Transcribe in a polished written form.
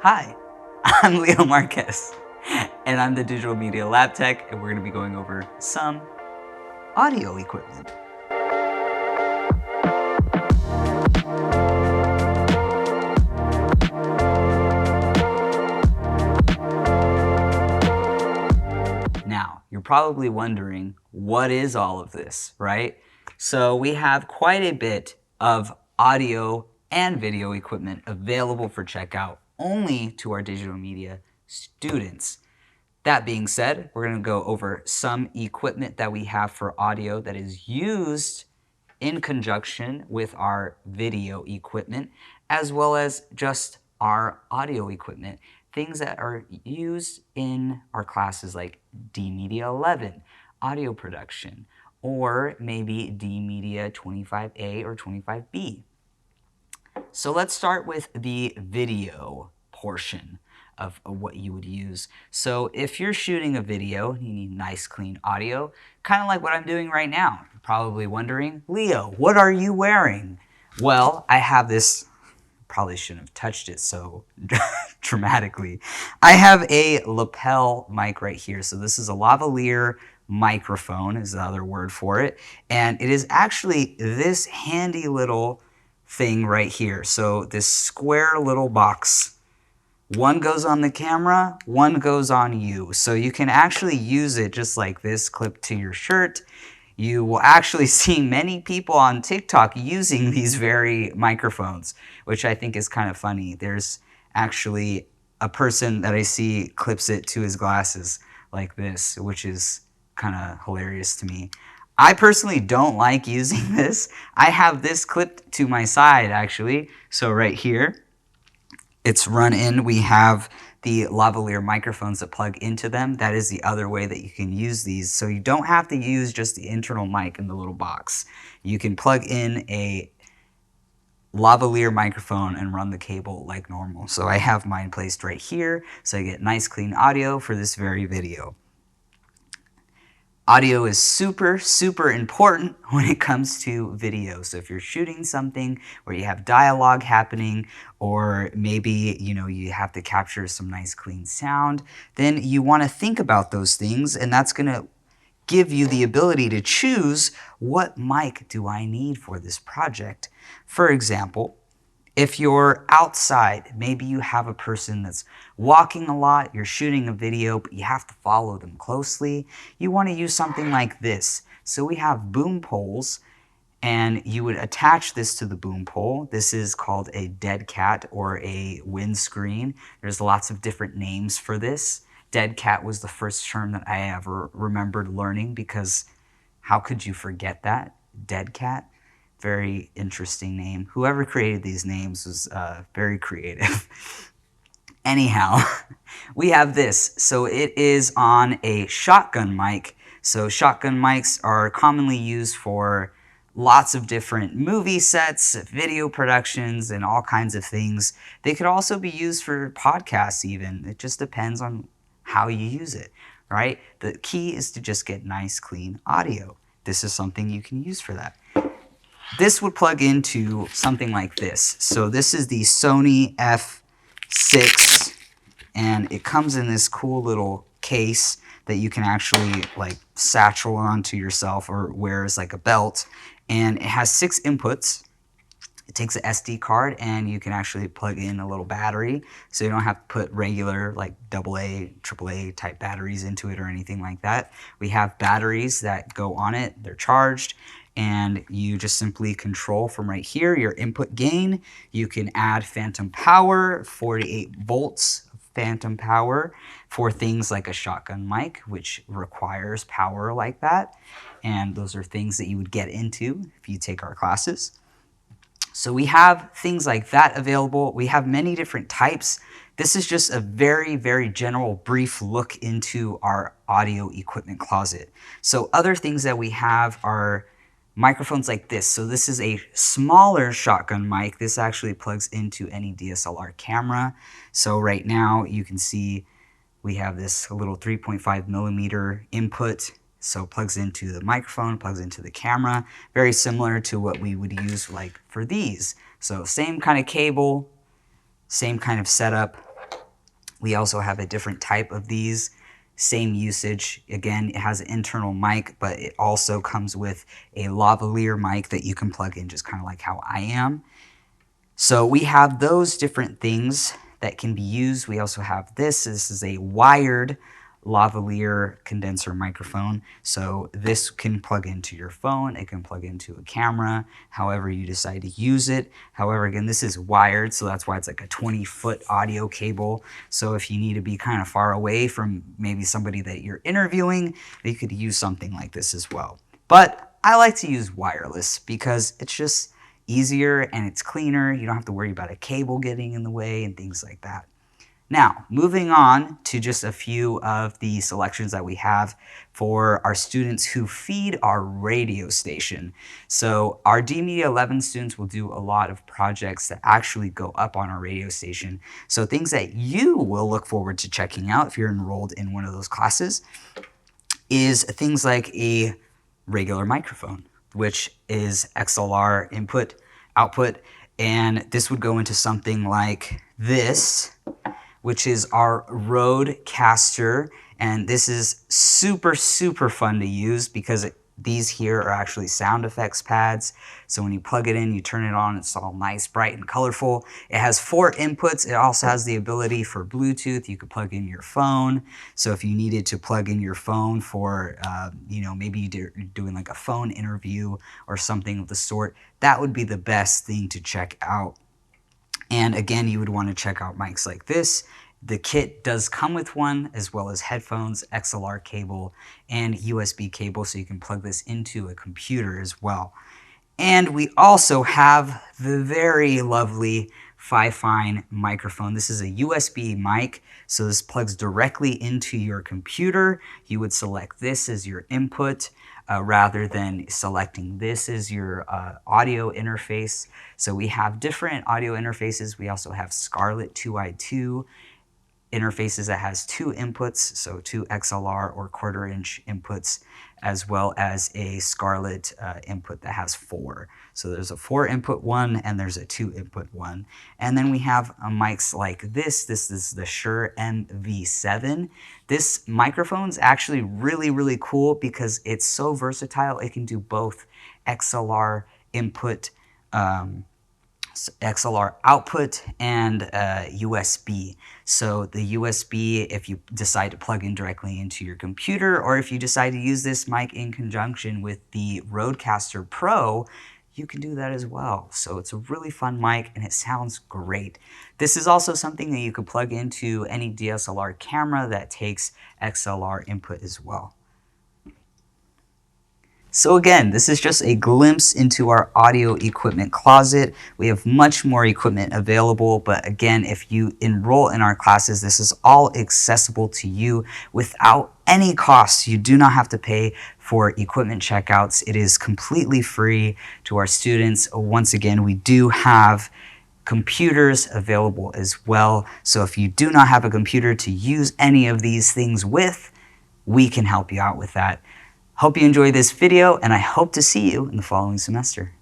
Hi, I'm Leo Marquez, and I'm the Digital Media Lab Tech, and we're going to be going over some audio equipment. Now, you're probably wondering, what is all of this, right? So we have quite a bit of audio and video equipment available for checkout only to our digital media students. That being said, we're going to go over some equipment that we have for audio that is used in conjunction with our video equipment, as well as just our audio equipment. Things that are used in our classes like DMEDIA 11, audio production, or maybe DMEDIA 25A or 25B. So let's start with the video portion of what you would use. So if you're shooting a video, you need nice clean audio, kind of like what I'm doing right now. You're probably wondering, Leo, what are you wearing? Well, I have this, probably shouldn't have touched it so dramatically. I have a lapel mic right here. So this is a lavalier microphone is the other word for it. And it is actually this handy little thing right here. So this square little box, one goes on the camera, one goes on you. So you can actually use it just like this, clipped to your shirt. You will actually see many people on TikTok using these very microphones, which I think is kind of funny. There's actually a person that I see clips it to his glasses like this, which is kind of hilarious to me. I personally don't like using this. I have this clipped to my side actually. So right here, it's run in. We have the lavalier microphones that plug into them. That is the other way that you can use these. So you don't have to use just the internal mic in the little box. You can plug in a lavalier microphone and run the cable like normal. So I have mine placed right here so I get nice clean audio for this very video. Audio is super, super important when it comes to video. So if you're shooting something where you have dialogue happening, or maybe, you have to capture some nice clean sound, then you want to think about those things, and that's going to give you the ability to choose what mic do I need for this project. For example, if you're outside, maybe you have a person that's walking a lot, you're shooting a video, but you have to follow them closely, you want to use something like this. So we have boom poles, and you would attach this to the boom pole. This is called a dead cat or a windscreen. There's lots of different names for this. Dead cat was the first term that I ever remembered learning, because how could you forget that? Dead cat? Very interesting name. Whoever created these names was very creative. Anyhow, we have this. So it is on a shotgun mic. So shotgun mics are commonly used for lots of different movie sets, video productions, and all kinds of things. They could also be used for podcasts even. It just depends on how you use it, right? The key is to just get nice, clean audio. This is something you can use for that. This would plug into something like this. So this is the Sony F6, and it comes in this cool little case that you can actually like satchel onto yourself or wear as like a belt. And it has 6 inputs. It takes an SD card, and you can actually plug in a little battery, so you don't have to put regular like AA, AAA type batteries into it or anything like that. We have batteries that go on it. They're charged, and you just simply control from right here your input gain. You can add phantom power, 48 volts of phantom power for things like a shotgun mic, which requires power like that. And those are things that you would get into if you take our classes. So we have things like that available. We have many different types. This is just a very, very general, brief look into our audio equipment closet. So other things that we have are microphones like this. So this is a smaller shotgun mic. This actually plugs into any DSLR camera. So right now you can see we have this little 3.5 millimeter input. So it plugs into the microphone, plugs into the camera, very similar to what we would use like for these. So same kind of cable, same kind of setup. We also have a different type of these. Same usage. Again, it has an internal mic, but it also comes with a lavalier mic that you can plug in just kind of like how I am. So we have those different things that can be used. We also have this. This is a wired lavalier condenser microphone. So this can plug into your phone. It can plug into a camera, however you decide to use it. However, again, this is wired, so that's why it's like a 20-foot audio cable. So if you need to be kind of far away from maybe somebody that you're interviewing, you could use something like this as well. But I like to use wireless because it's just easier and it's cleaner. You don't have to worry about a cable getting in the way and things like that. Now, moving on to just a few of the selections that we have for our students who feed our radio station. So our DMEDIA 11 students will do a lot of projects that actually go up on our radio station. So things that you will look forward to checking out if you're enrolled in one of those classes is things like a regular microphone, which is XLR input, output, and this would go into something like this, which is our Rodecaster, and this is super, super fun to use because these here are actually sound effects pads. So when you plug it in, you turn it on, it's all nice, bright, and colorful. It has 4 inputs. It also has the ability for Bluetooth. You could plug in your phone. So if you needed to plug in your phone for, maybe you're doing like a phone interview or something of the sort, that would be the best thing to check out. And again, you would want to check out mics like this. The kit does come with one, as well as headphones, XLR cable, and USB cable, so you can plug this into a computer as well. And we also have the very lovely Fifine microphone. This is a USB mic, so this plugs directly into your computer. You would select this as your input rather than selecting this as your audio interface. So we have different audio interfaces. We also have Scarlett 2i2 interfaces that has 2 inputs, so 2 XLR or 1/4-inch inputs, as well as a Scarlett input that has 4. So there's a 4-input one and there's a 2-input one. And then we have mics like this. This is the Shure MV7. This microphone's actually really, really cool because it's so versatile. It can do both XLR input, XLR output, and USB. So the USB, if you decide to plug in directly into your computer, or if you decide to use this mic in conjunction with the Rodecaster Pro, you can do that as well. So it's a really fun mic and it sounds great. This is also something that you could plug into any DSLR camera that takes XLR input as well. So again, this is just a glimpse into our audio equipment closet. We have much more equipment available, but again, if you enroll in our classes, this is all accessible to you without any cost. You do not have to pay for equipment checkouts. It is completely free to our students. Once again, we do have computers available as well. So if you do not have a computer to use any of these things with, we can help you out with that. Hope you enjoyed this video, and I hope to see you in the following semester.